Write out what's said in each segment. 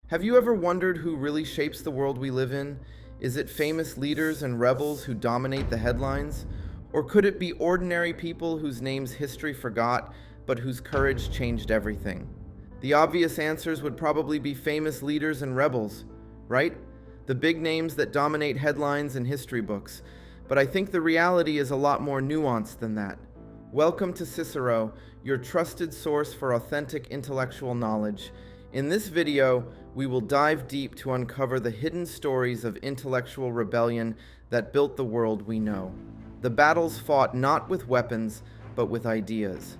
Have you ever wondered who really shapes the world we live in? Is it famous leaders and rebels who dominate the headlines? Or could it be ordinary people whose names history forgot, but whose courage changed everything? The obvious answers would probably be famous leaders and rebels, right? The big names that dominate headlines and history books. But I think the reality is a lot more nuanced than that. Welcome to Cicero, your trusted source for authentic intellectual knowledge. In this video, we will dive deep to uncover the hidden stories of intellectual rebellion that built the world we know. The battles fought not with weapons, but with ideas.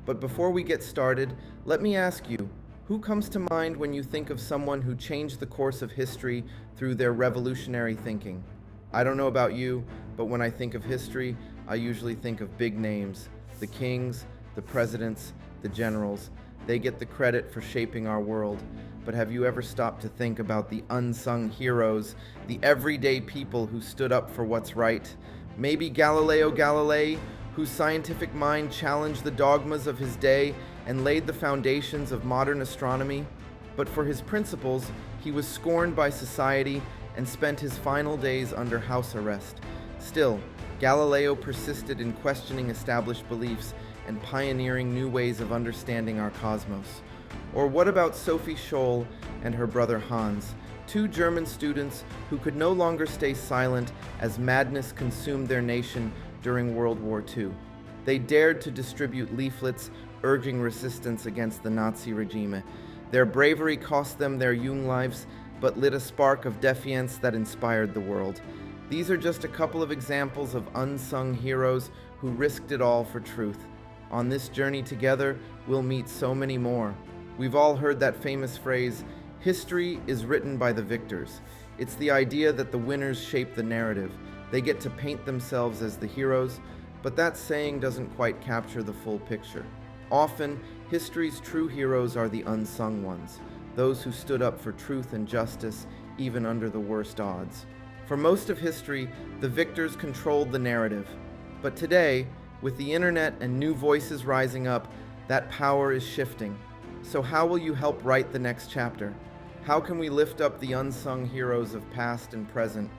But before we get started, let me ask you, who comes to mind when you think of someone who changed the course of history through their revolutionary thinking? I don't know about you, but when I think of history, I usually think of big names. The kings, the presidents, the generals. They get the credit for shaping our world. But have you ever stopped to think about the unsung heroes, the everyday people who stood up for what's right? Maybe Galileo Galilei, whose scientific mind challenged the dogmas of his day and laid the foundations of modern astronomy. But for his principles, he was scorned by society and spent his final days under house arrest. Still, Galileo persisted in questioning established beliefs and pioneering new ways of understanding our cosmos. Or what about 𝗁𝗲 𝗁𝗁 and her brother Hans, two German students who could no longer stay silent as madness consumed their nation during World War II. They dared to distribute leaflets urging resistance against the Nazi regime. Their bravery cost them their young lives, but lit a spark of defiance that inspired the world. These are just a couple of examples of unsung heroes who risked it all for truth. On this journey together, we'll meet so many more. We've all heard that famous phrase, history is written by the victors. It's the idea that the winners shape the narrative. They get to paint themselves as the heroes, but that saying doesn't quite capture the full picture. Often, history's true heroes are the unsung ones, those who stood up for truth and justice even under the worst odds. For most of history, the victors controlled the narrative. But today, with the internet and new voices rising up, that power is shifting. So how will you help write the next chapter? How can we lift up the unsung heroes of past and present?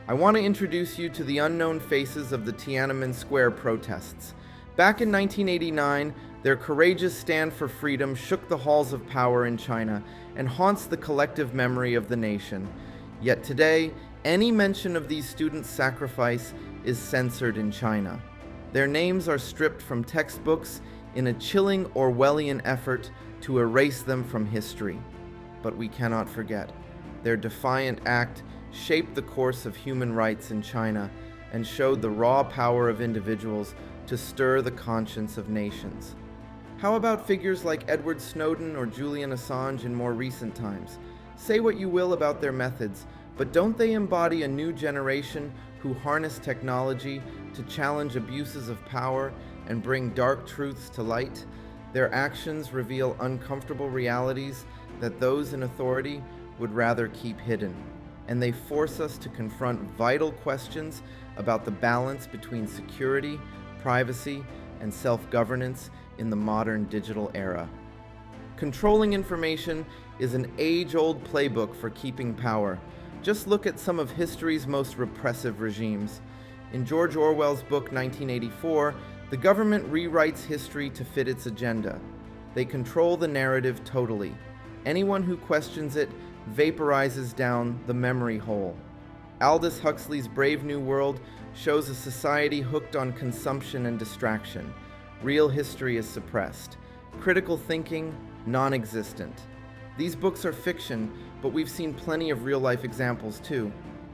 I want to introduce you to the unknown faces of the Tiananmen Square protests. Back in 1989, their courageous stand for freedom shook the halls of power in China and haunts the collective memory of the nation. Yet today, any mention of these students' sacrifice is censored in China. Their names are stripped from textbooks in a chilling Orwellian effort to erase them from history. But we cannot forget. Their defiant act shaped the course of human rights in China and showed the raw power of individuals to stir the conscience of nations. How about figures like Edward Snowden or Julian Assange in more recent times? Say what you will about their methods, but don't they embody a new generation who harness technology to challenge abuses of power and bring dark truths to light? Their actions reveal uncomfortable realities that those in authority would rather keep hidden, and they force us to confront vital questions about the balance between security, privacy, and self-governance in the modern digital era. Controlling information is an age-old playbook for keeping power. Just look at some of history's most repressive regimes. In George Orwell's book 1984, the government rewrites history to fit its agenda. They control the narrative totally. Anyone who questions it vaporizes down the memory hole. Aldous Huxley's Brave New World shows a society hooked on consumption and distraction. Real history is suppressed. Critical thinking, non-existent. These books are fiction, but we've seen plenty of real-life examples too.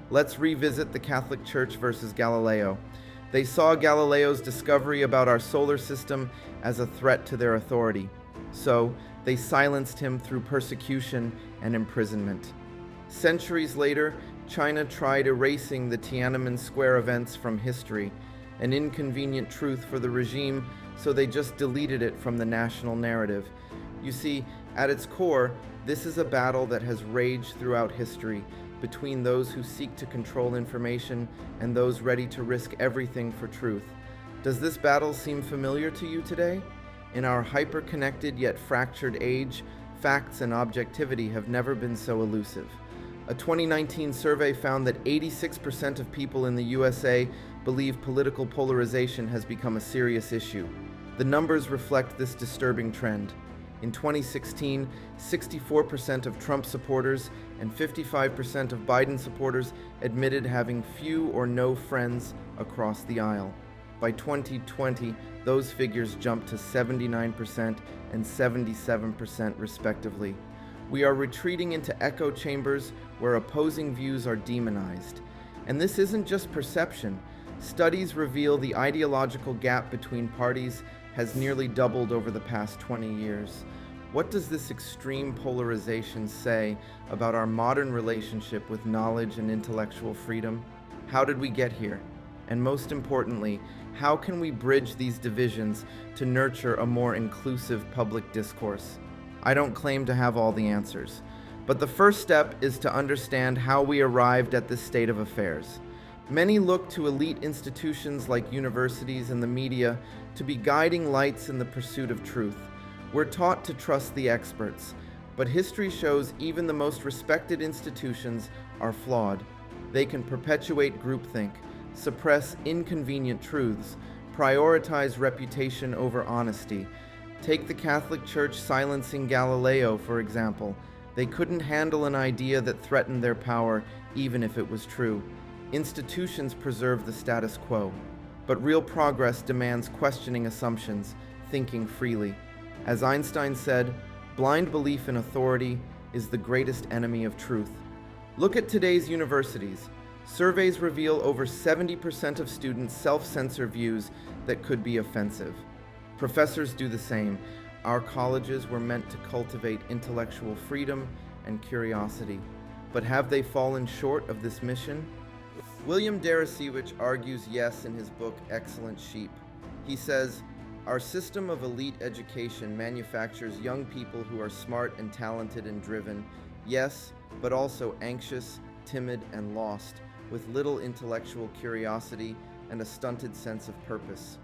Let's revisit the Catholic Church versus Galileo. They saw Galileo's discovery about our solar system as a threat to their authority. So, they silenced him through persecution and imprisonment. Centuries later, China tried erasing the Tiananmen Square events from history, an inconvenient truth for the regime, so they just deleted it from the national narrative. You see, at its core, this is a battle that has raged throughout history between those who seek to control information and those ready to risk everything for truth. Does this battle seem familiar to you today? In our hyper-connected yet fractured age, facts and objectivity have never been so elusive. A 2019 survey found that 86% of people in the USA believe political polarization has become a serious issue. The numbers reflect this disturbing trend. In 2016, 64% of Trump supporters and 55% of Biden supporters admitted having few or no friends across the aisle. By 2020, those figures jumped to 79% and 77% respectively. We are retreating into echo chambers where opposing views are demonized. And this isn't just perception. Studies reveal the ideological gap between parties has nearly doubled over the past 20 years. What does this extreme polarization say about our modern relationship with knowledge and intellectual freedom? How did we get here? And most importantly, how can we bridge these divisions to nurture a more inclusive public discourse? I don't claim to have all the answers, but the first step is to understand how we arrived at this state of affairs. Many look to elite institutions like universities and the media to be guiding lights in the pursuit of truth. We're taught to trust the experts, but history shows even the most respected institutions are flawed. They can perpetuate groupthink, suppress inconvenient truths, prioritize reputation over honesty. Take the Catholic Church silencing Galileo, for example. They couldn't handle an idea that threatened their power, even if it was true. Institutions preserve the status quo, but real progress demands questioning assumptions, thinking freely. As Einstein said, blind belief in authority is the greatest enemy of truth. Look at today's universities. Surveys reveal over 70% of students self-censor views that could be offensive. Professors do the same. Our colleges were meant to cultivate intellectual freedom and curiosity. But have they fallen short of this mission? William Deresiewicz argues yes in his book Excellent Sheep. He says, "Our system of elite education manufactures young people who are smart and talented and driven, yes, but also anxious, timid, and lost, with little intellectual curiosity and a stunted sense of purpose."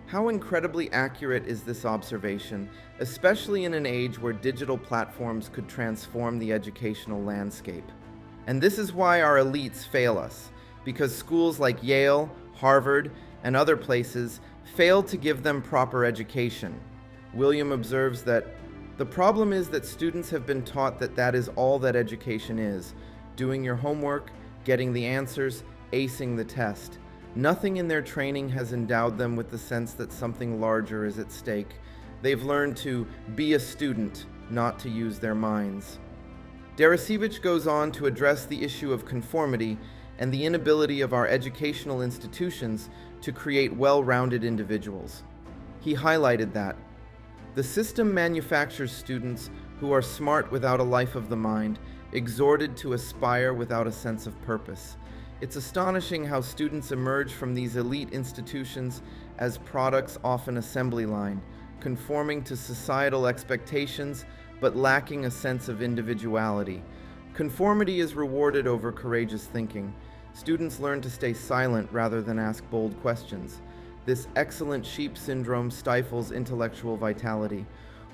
How incredibly accurate is this observation, especially in an age where digital platforms could transform the educational landscape? And this is why our elites fail us, because schools like Yale, Harvard, and other places fail to give them proper education. William observes that the problem is that students have been taught that that is all that education is: doing your homework, getting the answers, acing the test. Nothing in their training has endowed them with the sense that something larger is at stake. They've learned to be a student, not to use their minds. Deresiewicz goes on to address the issue of conformity and the inability of our educational institutions to create well-rounded individuals. He highlighted that the system manufactures students who are smart without a life of the mind, exhorted to aspire without a sense of purpose. It's astonishing how students emerge from these elite institutions as products off an assembly line, conforming to societal expectations but lacking a sense of individuality. Conformity is rewarded over courageous thinking. Students learn to stay silent rather than ask bold questions. This excellent sheep syndrome stifles intellectual vitality.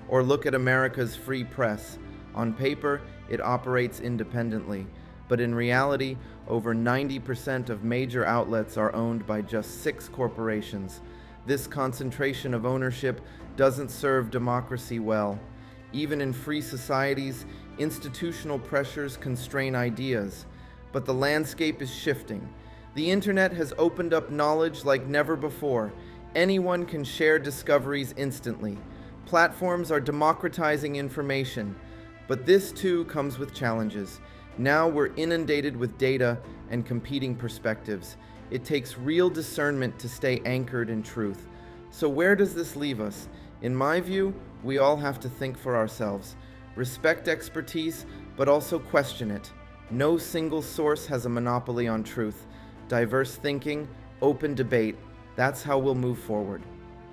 Or look at America's free press. On paper, it operates independently, but in reality, over 90% of major outlets are owned by just 6 corporations. This concentration of ownership doesn't serve democracy well. Even in free societies, institutional pressures constrain ideas. But the landscape is shifting. The internet has opened up knowledge like never before. Anyone can share discoveries instantly. Platforms are democratizing information. But this too comes with challenges. Now we're inundated with data and competing perspectives. It takes real discernment to stay anchored in truth. So where does this leave us? In my view, we all have to think for ourselves. Respect expertise, but also question it. No single source has a monopoly on truth. Diverse thinking, open debate, that's how we'll move forward.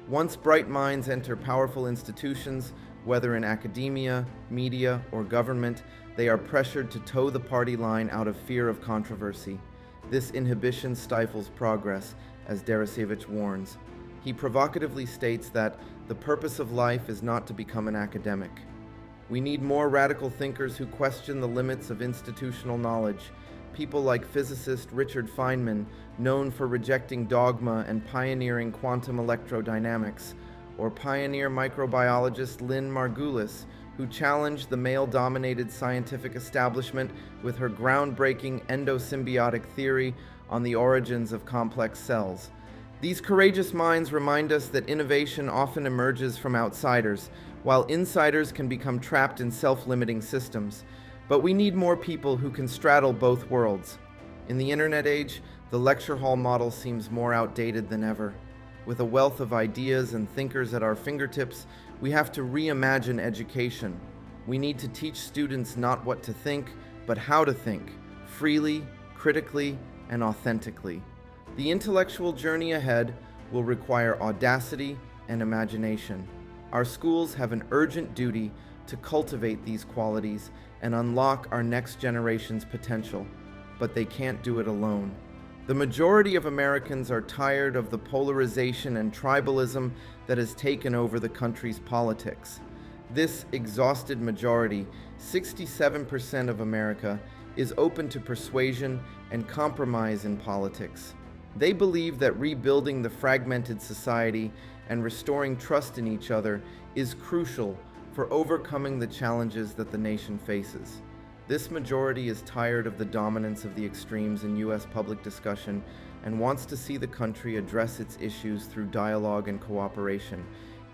Once bright minds enter powerful institutions, whether in academia, media, or government, they are pressured to toe the party line out of fear of controversy. This inhibition stifles progress, as Deresiewicz warns. He provocatively states that the purpose of life is not to become an academic. We need more radical thinkers who question the limits of institutional knowledge. People like physicist Richard Feynman, known for rejecting dogma and pioneering quantum electrodynamics, or pioneer microbiologist Lynn Margulis, who challenged the male-dominated scientific establishment with her groundbreaking endosymbiotic theory on the origins of complex cells. These courageous minds remind us that innovation often emerges from outsiders, while insiders can become trapped in self-limiting systems. But we need more people who can straddle both worlds. In the internet age, the lecture hall model seems more outdated than ever. With a wealth of ideas and thinkers at our fingertips, we have to reimagine education. We need to teach students not what to think, but how to think, freely, critically, and authentically. The intellectual journey ahead will require audacity and imagination. Our schools have an urgent duty to cultivate these qualities and unlock our next generation's potential, but they can't do it alone. The majority of Americans are tired of the polarization and tribalism that has taken over the country's politics. This exhausted majority, 67% of America, is open to persuasion and compromise in politics. They believe that rebuilding the fragmented society and restoring trust in each other is crucial for overcoming the challenges that the nation faces. This majority is tired of the dominance of the extremes in U.S. public discussion and wants to see the country address its issues through dialogue and cooperation.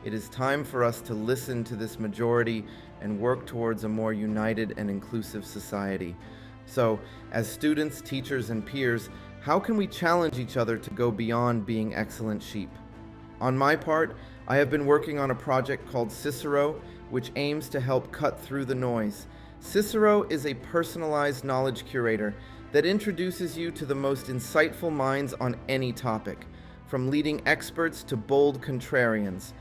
It is time for us to listen to this majority and work towards a more united and inclusive society. So, as students, teachers, and peers, how can we challenge each other to go beyond being excellent sheep? On my part, I have been working on a project called 𝗍𝗫, which aims to help cut through the noise. 𝗍𝗫 is a personalized knowledge curator that introduces you to the most insightful minds on any topic, from leading experts to bold contrarians.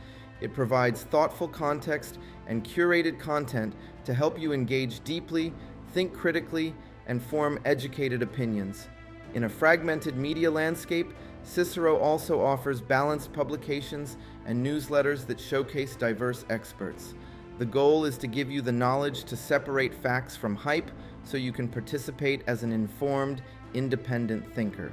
It provides thoughtful context and curated content to help you engage deeply, think critically, and form educated opinions. In a fragmented media landscape, 𝗍𝗫 also offers balanced publications and newsletters that showcase diverse experts. The goal is to give you the knowledge to separate facts from hype so you can participate as an informed, independent thinker.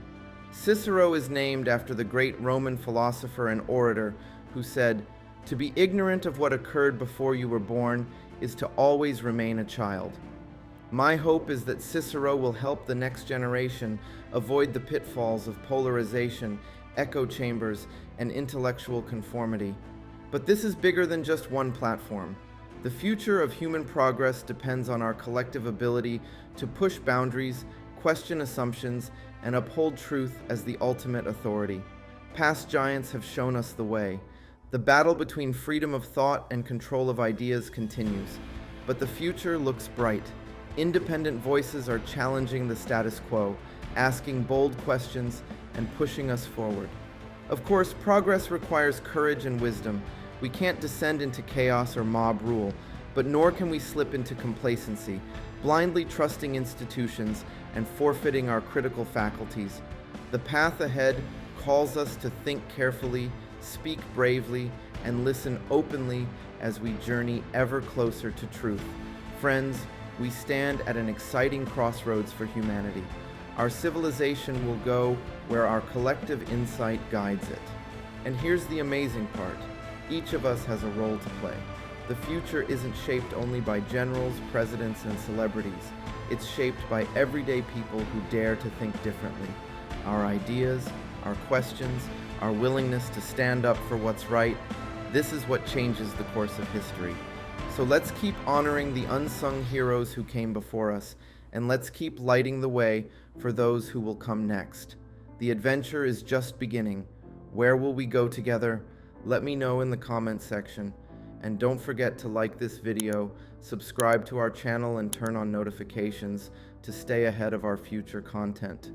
𝗍𝗫 is named after the great Roman philosopher and orator who said, "To be ignorant of what occurred before you were born is to always remain a child." My hope is that 𝗍𝗫 will help the next generation avoid the pitfalls of polarization, echo chambers, and intellectual conformity. But this is bigger than just one platform. The future of human progress depends on our collective ability to push boundaries, question assumptions, and uphold truth as the ultimate authority. Past giants have shown us the way. The battle between freedom of thought and control of ideas continues, but the future looks bright. Independent voices are challenging the status quo, asking bold questions, and pushing us forward. Of course, progress requires courage and wisdom. We can't descend into chaos or mob rule, but nor can we slip into complacency, blindly trusting institutions and forfeiting our critical faculties. The path ahead calls us to think carefully, speak bravely, and listen openly as we journey ever closer to truth. Friends, we stand at an exciting crossroads for humanity. Our civilization will go where our collective insight guides it. And here's the amazing part. Each of us has a role to play. The future isn't shaped only by generals, presidents, and celebrities. It's shaped by everyday people who dare to think differently. Our ideas, our questions, our willingness to stand up for what's right, this is what changes the course of history. So let's keep honoring the unsung heroes who came before us, and let's keep lighting the way for those who will come next. The adventure is just beginning. Where will we go together? Let me know in the comments section. And don't forget to like this video, subscribe to our channel, and turn on notifications to stay ahead of our future content.